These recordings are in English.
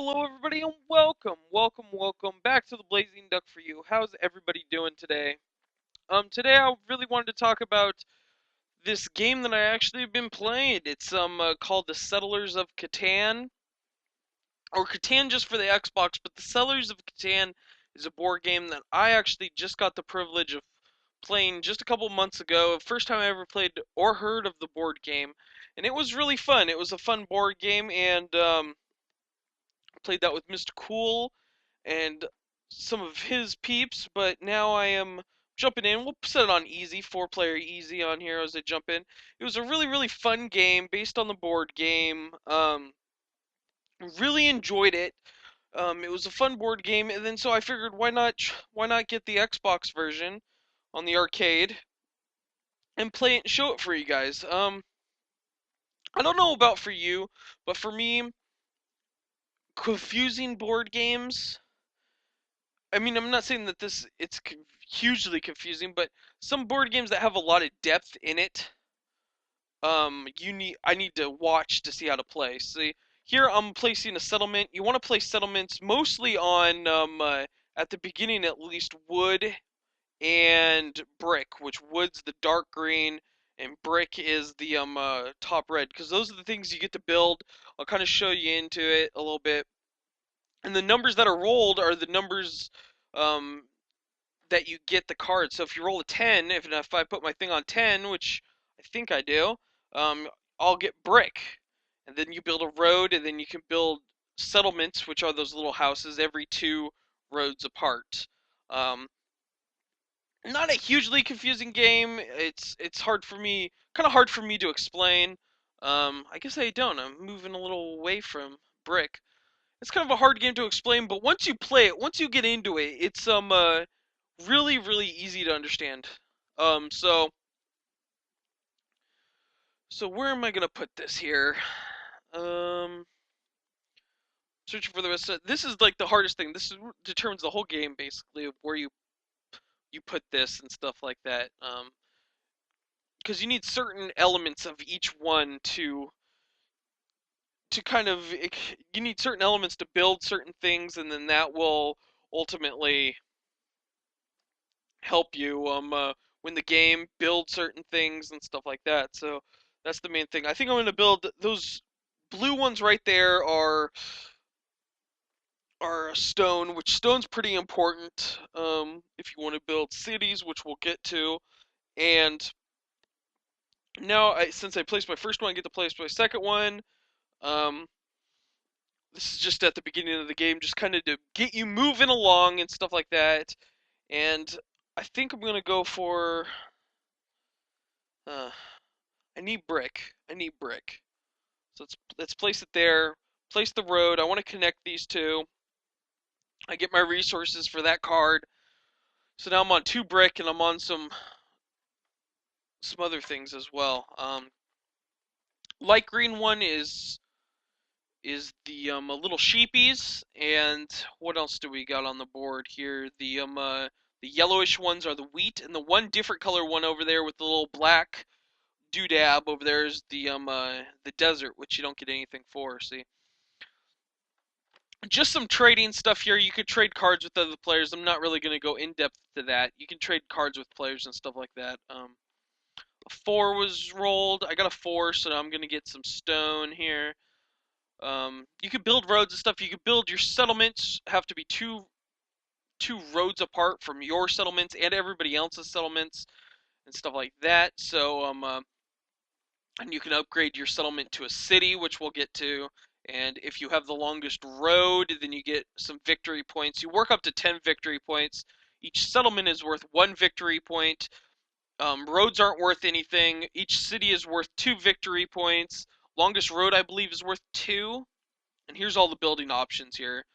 Hello, everybody, and welcome back to the Blazing Duck for you. How's everybody doing today? Today I really wanted to talk about this game that I actually have been playing. It's called the Settlers of Catan, or Catan just for the Xbox. But the Settlers of Catan is a board game that I actually just got the privilege of playing just a couple months ago. First time I ever played or heard of the board game, and it was really fun. It was a fun board game, and played that with Mr. Cool and some of his peeps, but now I am jumping in. We'll set it on easy, 4-player easy on here as I jump in. It was a really fun game based on the board game. Really enjoyed it. It was a fun board game, and then so I figured why not get the Xbox version on the arcade and play it and show it for you guys. I don't know about for you, but for me, confusing board games. I mean, I'm not saying that it's hugely confusing, but some board games that have a lot of depth in it, I need to watch to see how to play. See, here I'm placing a settlement. You want to place settlements mostly on at the beginning at least wood and brick, which wood's the dark green and brick is the top red, because those are the things you get to build. I'll kind of show you into it a little bit. And the numbers that are rolled are the numbers um, that you get the card. So if you roll a 10, if I put my thing on 10, which I think I do, um, I'll get brick. And then you build a road, and then you can build settlements, which are those little houses every 2 roads apart. Um, Not a hugely confusing game. It's hard for me, kind of hard for me to explain. I guess I don't. I'm moving a little away from brick. It's kind of a hard game to explain, but once you play it, once you get into it, it's really easy to understand. Um so so where am I gonna put this here? Um Searching for the rest of this is like the hardest thing. This determines the whole game basically of where you put this and stuff like that. Because you need certain elements of each one to kind of you need certain elements to build certain things, and then that will ultimately help you win the game, build certain things and stuff like that. So that's the main thing. I think I'm gonna build those blue ones right there are stone, which stone's pretty important if you want to build cities, which we'll get to. And now, since I placed my first one, I get to place my second one. Um, this is just at the beginning of the game, just kind of to get you moving along and stuff like that. And I think I'm gonna go for. Uh, I need brick. I need brick. So let's place it there. Place the road. I want to connect these two. I get my resources for that card. So now I'm on 2 brick and I'm on some other things as well. Light green one is the a little sheepies, and what else do we got on the board here? The yellowish ones are the wheat, and the one different color one over there with the little black doodab over there is the desert, which you don't get anything for. See, just some trading stuff here. You could trade cards with other players. I'm not really going to go in depth to that. You can trade cards with players and stuff like that. A 4 was rolled. I got a 4, so I'm going to get some stone here. You could build roads and stuff. You could build your settlements. Have to be two roads apart from your settlements and everybody else's settlements and stuff like that. So and you can upgrade your settlement to a city, which we'll get to. And if you have the longest road, then you get some victory points. You work up to 10 victory points. Each settlement is worth 1 victory point. Roads aren't worth anything. Each city is worth 2 victory points. Longest road, I believe, is worth 2. And here's all the building options here.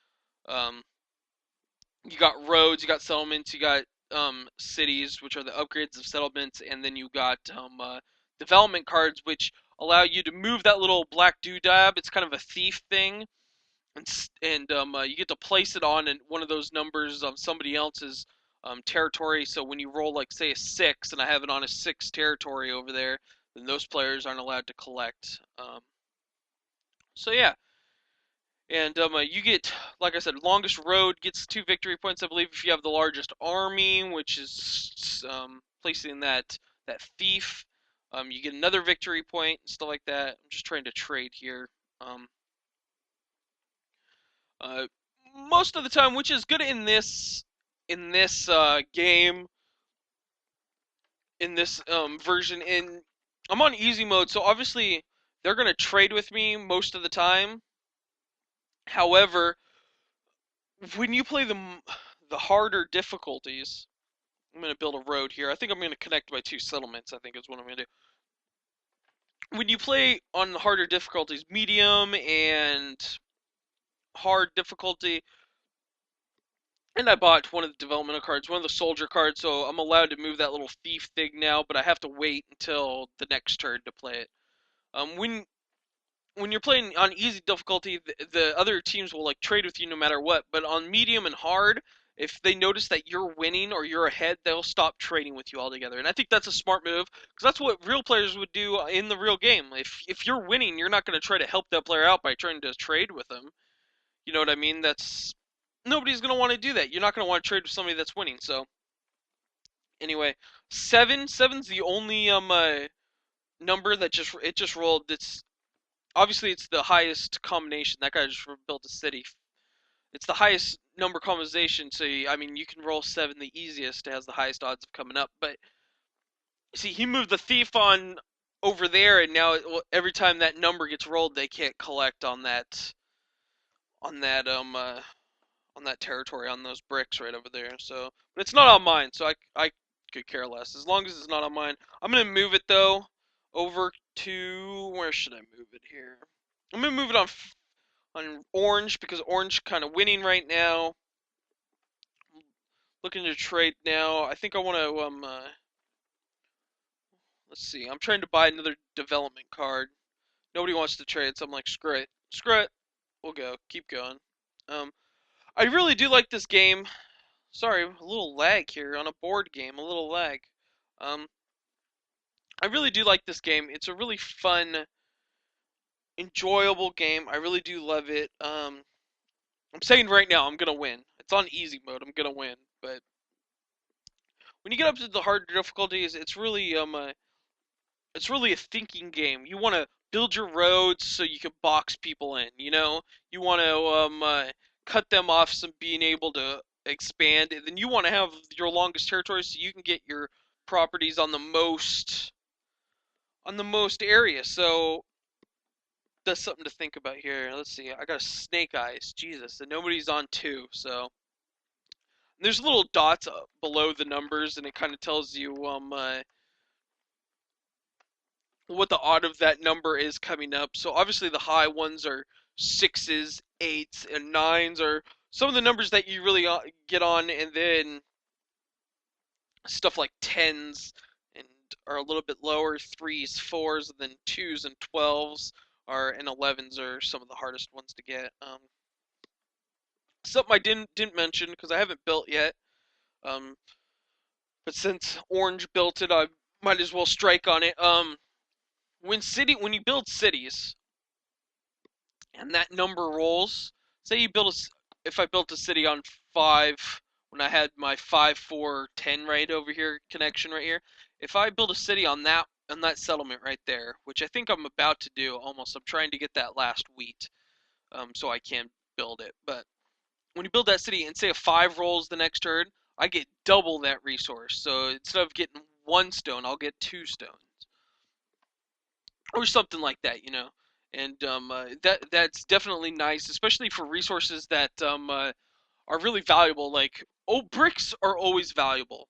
Um, you got roads, you got settlements, you got cities, which are the upgrades of settlements, and then you got development cards, which allow you to move that little black doodad. It's kind of a thief thing, and you get to place it on one of those numbers of somebody else's territory. So when you roll, like, say, a 6, and I have it on a 6 territory over there, then those players aren't allowed to collect. So yeah, And you get, like I said, longest road gets 2 victory points, I believe, if you have the largest army, which is placing that thief. You get another victory point and stuff like that. I'm just trying to trade here. Um, uh, Most of the time, which is good in this game, in this version. In I'm on easy mode, so obviously they're gonna trade with me most of the time. However, when you play the harder difficulties, I'm gonna build a road here. I think I'm gonna connect my 2 settlements. I think is what I'm gonna do. When you play on the harder difficulties, medium and hard difficulty, and I bought one of the developmental cards, one of the soldier cards, so I'm allowed to move that little thief thing now, but I have to wait until the next turn to play it. When you're playing on easy difficulty, the other teams will like trade with you no matter what. But on medium and hard, if they notice that you're winning or you're ahead, they'll stop trading with you altogether. And I think that's a smart move because that's what real players would do in the real game. If you're winning, you're not going to try to help that player out by trying to trade with them. You know what I mean? That's Nobody's going to want to do that. You're not going to want to trade with somebody that's winning. So anyway, seven's the only number that just rolled. It's the highest combination. That guy just built a city. It's the highest number combination, so I mean, you can roll 7 the easiest. It has the highest odds of coming up. But see, he moved the thief on over there, and now every time that number gets rolled, they can't collect on that um uh, on that territory, on those bricks right over there. So, but it's not on mine, so I could care less as long as it's not on mine. I'm gonna move it though over to, where should I move it here? I'm gonna move it on orange because orange kind of winning right now. Looking to trade now. I think I want to let's see. I'm trying to buy another development card. Nobody wants to trade, so I'm like, screw it. Screw it. We'll go. Keep going. Um I really do like this game. Sorry, a little lag here on a board game, a little lag. Um I really do like this game. It's a really fun, enjoyable game. I really do love it. I'm saying right now I'm going to win. It's on easy mode. I'm going to win, but when you get up to the harder difficulties, it's really a thinking game. You want to build your roads so you can box people in. You want to cut them off some being able to expand, and then you want to have your longest territory so you can get your properties on the most areas. So that's something to think about here. Let's see. I got a snake eyes. Jesus, and nobody's on 2, so there's little dots below the numbers, and it kind of tells you what the odd of that number is coming up. So obviously the high ones are 6s, 8s, and 9s are some of the numbers that you really get on, and then stuff like 10s and are a little bit lower, 3s, 4s, and then 2s and 12s and 11s are some of the hardest ones to get. Something I didn't mention because I haven't built yet. Um, but since Orange built it, I might as well strike on it. When you build cities and that number rolls, say you build if I built a city on 5 when I had my 5 4 10 right over here connection right here, if I build a city on that settlement right there, which I think I'm about to do almost, I'm trying to get that last wheat, so I can build it. But when you build that city and say a 5 rolls the next turn, I get double that resource. So instead of getting 1 stone, I'll get 2 stones or something like that. And that's definitely nice, especially for resources that are really valuable. Like, bricks are always valuable.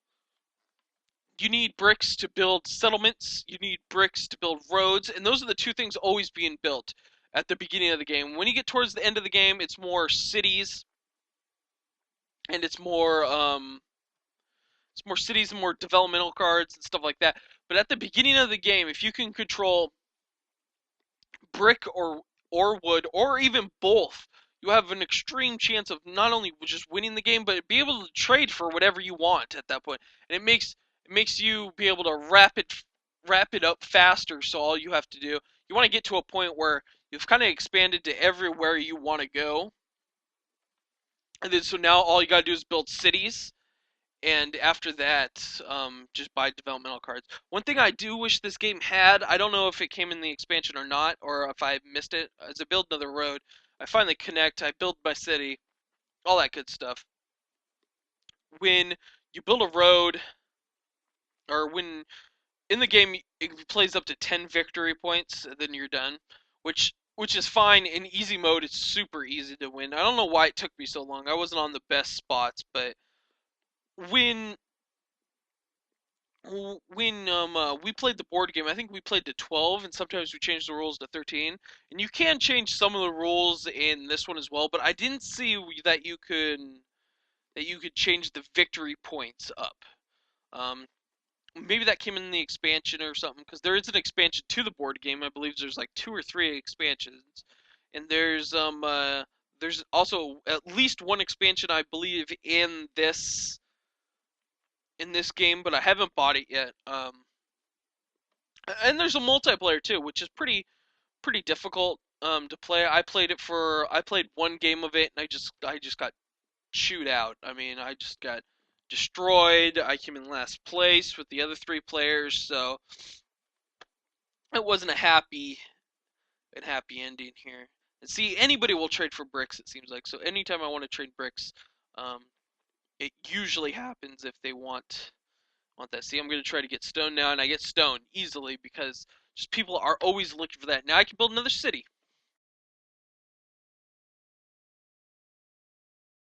You need bricks to build settlements. You need bricks to build roads, and those are the 2 things always being built at the beginning of the game. When you get towards the end of the game, it's more cities, and it's more cities and more developmental cards and stuff like that. But at the beginning of the game, if you can control brick or wood or even both, you have an extreme chance of not only just winning the game, but be able to trade for whatever you want at that point. And it makes you be able to wrap it up faster. So all you have to do, you want to get to a point where you've kind of expanded to everywhere you want to go. And then so now all you gotta do is build cities, and after that, just buy developmental cards. One thing I do wish this game had, I don't know if it came in the expansion or not, or if I missed it, is I build another road. I finally connect, I build my city, all that good stuff. When you build a road, or when in the game it plays up to 10 victory points, then you're done, which is fine. In easy mode, it's super easy to win. I don't know why it took me so long. I wasn't on the best spots, but when we played the board game, I think we played to 12, and sometimes we changed the rules to 13. And you can change some of the rules in this one as well, but I didn't see that you could change the victory points up. Um, Maybe that came in the expansion or something, because there is an expansion to the board game. I believe there's like two or three expansions, and there's also at least one expansion I believe in this game, but I haven't bought it yet. And there's a multiplayer too, which is pretty difficult to play. I played one game of it, and I just got chewed out. I mean, I just got destroyed. I came in last place with the other three players, so it wasn't a happy ending here. And see, anybody will trade for bricks. It seems like so. Anytime I want to trade bricks, um, it usually happens if they want that. See, I'm gonna try to get stone now, and I get stone easily because just people are always looking for that. Now I can build another city.